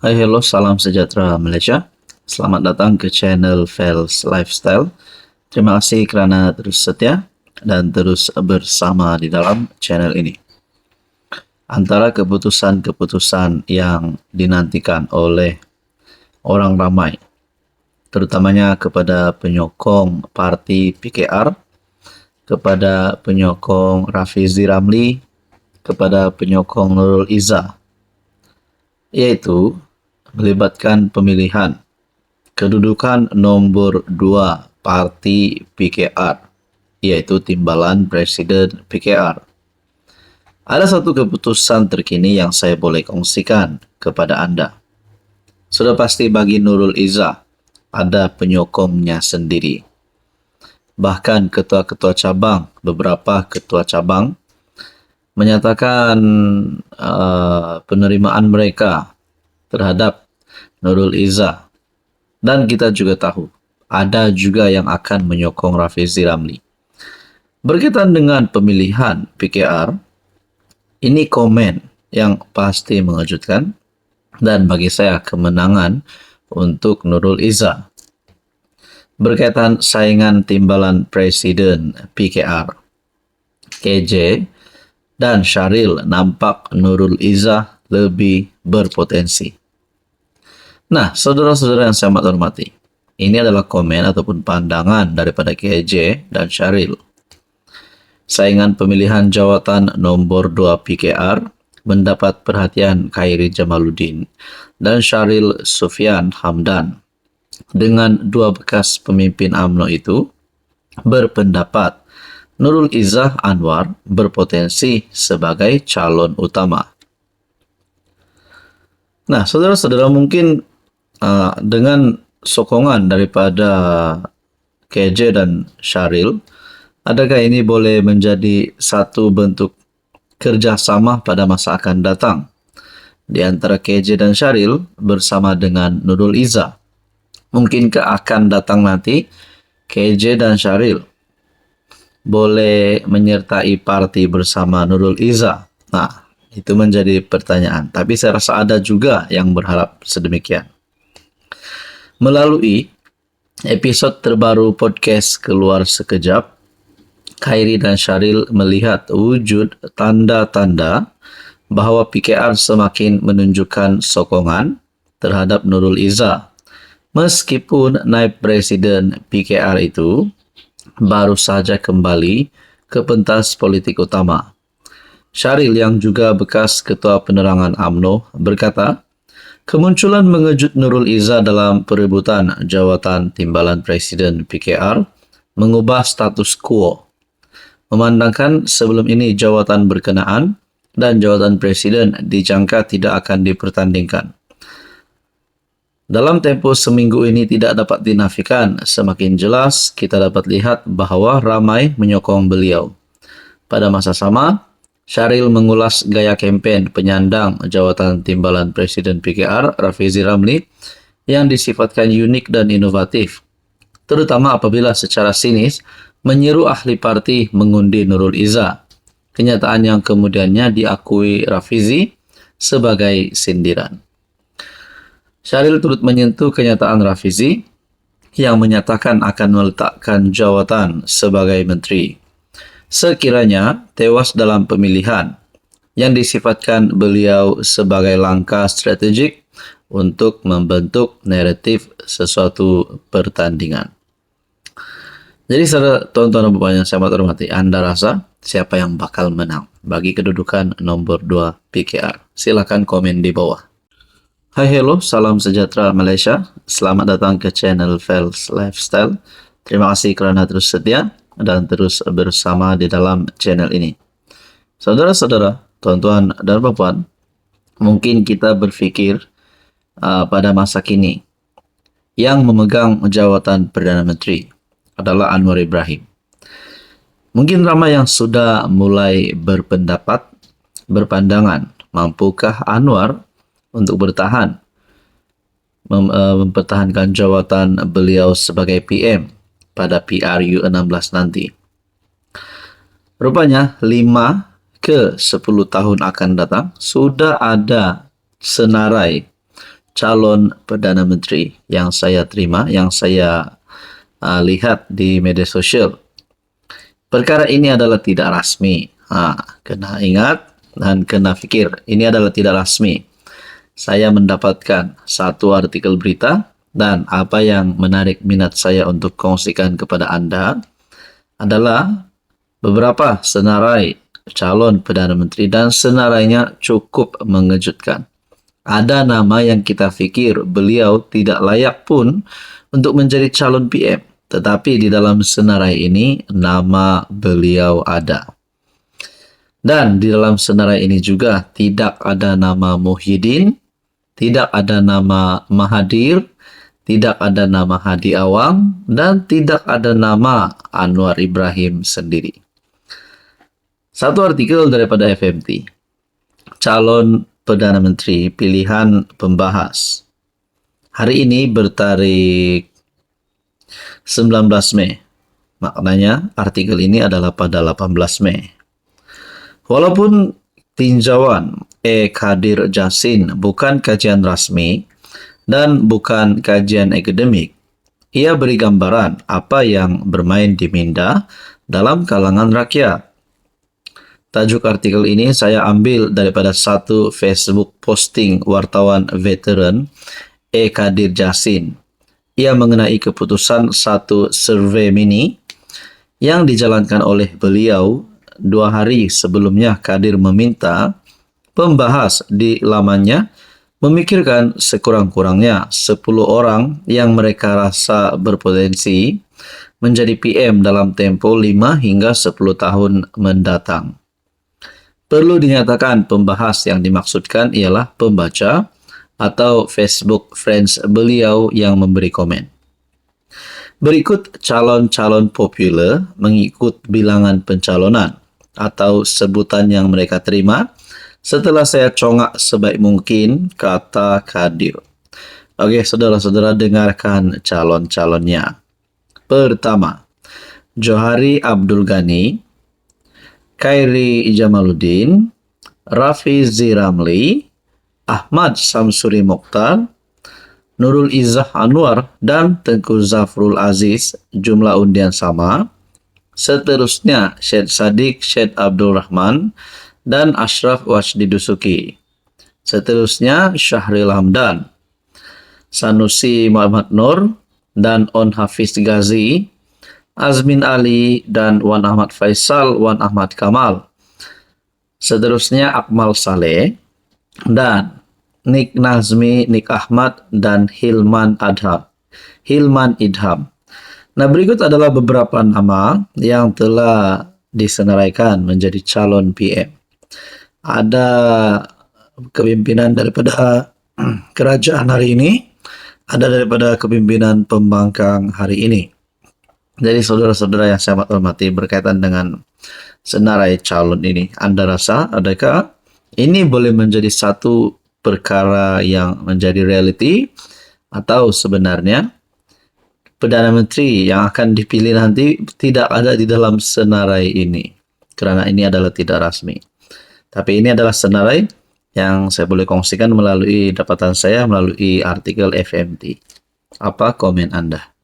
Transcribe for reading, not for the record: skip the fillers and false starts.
Hai, hello, salam sejahtera Malaysia. Selamat datang ke channel Fels Lifestyle. Terima kasih kerana terus setia dan terus bersama di dalam channel ini. Antara keputusan-keputusan yang dinantikan oleh orang ramai, terutamanya kepada penyokong parti PKR, kepada penyokong Rafizi Ramli, kepada penyokong Nurul Izzah, yaitu melibatkan pemilihan kedudukan nombor 2 parti PKR, yaitu Timbalan Presiden PKR. Ada satu keputusan terkini yang saya boleh kongsikan kepada anda. Sudah pasti bagi Nurul Izzah ada penyokongnya sendiri. Bahkan ketua-ketua cabang, beberapa ketua cabang menyatakan penerimaan mereka terhadap Nurul Izzah. Dan kita juga tahu, ada juga yang akan menyokong Rafizi Ramli. Berkaitan dengan pemilihan PKR, ini komen yang pasti mengejutkan dan bagi saya kemenangan untuk Nurul Izzah. Berkaitan saingan timbalan Presiden PKR, KJ dan Syaril, nampak Nurul Izzah lebih berpotensi. Nah, saudara-saudara yang saya amat hormati, ini adalah komen ataupun pandangan daripada KJ dan Syaril. Saingan pemilihan jawatan nombor 2 PKR mendapat perhatian Khairi Jamaluddin dan Syaril Sufyan Hamdan. Dengan dua bekas pemimpin UMNO itu berpendapat Nurul Izzah Anwar berpotensi sebagai calon utama. Nah, saudara-saudara, mungkin dengan sokongan daripada KJ dan Syaril, adakah ini boleh menjadi satu bentuk kerjasama pada masa akan datang di antara KJ dan Syaril bersama dengan Nurul Izzah? Mungkinkah akan datang nanti KJ dan Syaril boleh menyertai parti bersama Nurul Izzah? Nah, itu menjadi pertanyaan. Tapi saya rasa ada juga yang berharap sedemikian. Melalui episod terbaru podcast Keluar Sekejap, Khairi dan Syaril melihat wujud tanda-tanda bahawa PKR semakin menunjukkan sokongan terhadap Nurul Izzah. Meskipun naib Presiden PKR itu baru saja kembali ke pentas politik utama. Syaril yang juga bekas Ketua Penerangan UMNO berkata, kemunculan mengejut Nurul Izzah dalam perebutan jawatan Timbalan Presiden PKR mengubah status quo. Memandangkan sebelum ini jawatan berkenaan dan jawatan Presiden dijangka tidak akan dipertandingkan. Dalam tempoh seminggu ini tidak dapat dinafikan, semakin jelas kita dapat lihat bahawa ramai menyokong beliau. Pada masa sama, Syaril mengulas gaya kempen penyandang jawatan Timbalan Presiden PKR Rafizi Ramli yang disifatkan unik dan inovatif, terutama apabila secara sinis menyeru ahli parti mengundi Nurul Izzah, kenyataan yang kemudiannya diakui Rafizi sebagai sindiran. Syaril turut menyentuh kenyataan Rafizi yang menyatakan akan meletakkan jawatan sebagai menteri sekiranya tewas dalam pemilihan, yang disifatkan beliau sebagai langkah strategik untuk membentuk naratif sesuatu pertandingan. Jadi, saudara, tuan-tuan dan puan yang saya hormati, anda rasa siapa yang bakal menang bagi kedudukan nombor 2 PKR? Silakan komen di bawah. Hai, hello, salam sejahtera Malaysia. Selamat datang ke channel Fels Lifestyle. Terima kasih kerana terus setia dan terus bersama di dalam channel ini. Saudara-saudara, tuan-tuan dan puan, mungkin kita berfikir pada masa kini yang memegang jawatan Perdana Menteri adalah Anwar Ibrahim. Mungkin ramai yang sudah mulai berpandangan, mampukah Anwar untuk bertahan mempertahankan jawatan beliau sebagai PM pada PRU 16 nanti. Rupanya 5 ke 10 tahun akan datang sudah ada senarai calon Perdana Menteri yang saya terima, yang saya lihat di media sosial. Perkara ini adalah tidak rasmi. Kena ingat dan kena fikir, ini adalah tidak rasmi. Saya mendapatkan satu artikel berita dan apa yang menarik minat saya untuk kongsikan kepada Anda adalah beberapa senarai calon Perdana Menteri dan senarainya cukup mengejutkan. Ada nama yang kita fikir beliau tidak layak pun untuk menjadi calon PM. Tetapi di dalam senarai ini nama beliau ada. Dan di dalam senarai ini juga tidak ada nama Muhyiddin, tidak ada nama Mahathir, tidak ada nama Hadi Awang, dan tidak ada nama Anwar Ibrahim sendiri. Satu artikel daripada FMT, calon Perdana Menteri pilihan pembahas. Hari ini bertarik 19 Mei. Maknanya artikel ini adalah pada 18 Mei. Walaupun tinjauan Khadir Jasin bukan kajian rasmi dan bukan kajian akademik, ia beri gambaran apa yang bermain di minda dalam kalangan rakyat. Tajuk artikel ini saya ambil daripada satu Facebook posting wartawan veteran Khadir Jasin. Ia mengenai keputusan satu survei mini yang dijalankan oleh beliau 2 hari sebelumnya. Khadir meminta pembahas di lamannya memikirkan sekurang-kurangnya 10 orang yang mereka rasa berpotensi menjadi PM dalam tempo 5 hingga 10 tahun mendatang. Perlu dinyatakan pembahas yang dimaksudkan ialah pembaca atau Facebook friends beliau yang memberi komen. Berikut calon-calon populer mengikut bilangan pencalonan atau sebutan yang mereka terima setelah saya congak sebaik mungkin kata Khadir. Oke, saudara-saudara, dengarkan calon-calonnya. Pertama, Johari Abdul Ghani, Khairi Jamaluddin, Rafizi Ramli, Ahmad Samsuri Mokhtar, Nurul Izzah Anwar, dan Tengku Zafrul Aziz, jumlah undian sama. Seterusnya, Syed Sadiq Syed Abdul Rahman dan Ashraf Wajdi Dusuki. Seterusnya, Syahril Hamdan, Sanusi Muhammad Nur, dan On Hafiz Ghazi, Azmin Ali, dan Wan Ahmad Faisal, Wan Ahmad Kamal. Seterusnya Akmal Saleh, dan Nik Nazmi, Nik Ahmad, dan Hilman Idham. Nah, berikut adalah beberapa nama yang telah disenaraikan menjadi calon PM. Ada kepimpinan daripada kerajaan hari ini, ada daripada kepimpinan pembangkang hari ini. Jadi saudara-saudara yang saya hormati, berkaitan dengan senarai calon ini, Anda rasa adakah ini boleh menjadi satu perkara yang menjadi reality, atau sebenarnya Perdana Menteri yang akan dipilih nanti tidak ada di dalam senarai ini, kerana ini adalah tidak rasmi. Tapi ini adalah senarai yang saya boleh kongsikan melalui dapatan saya melalui artikel FMT. Apa komen Anda?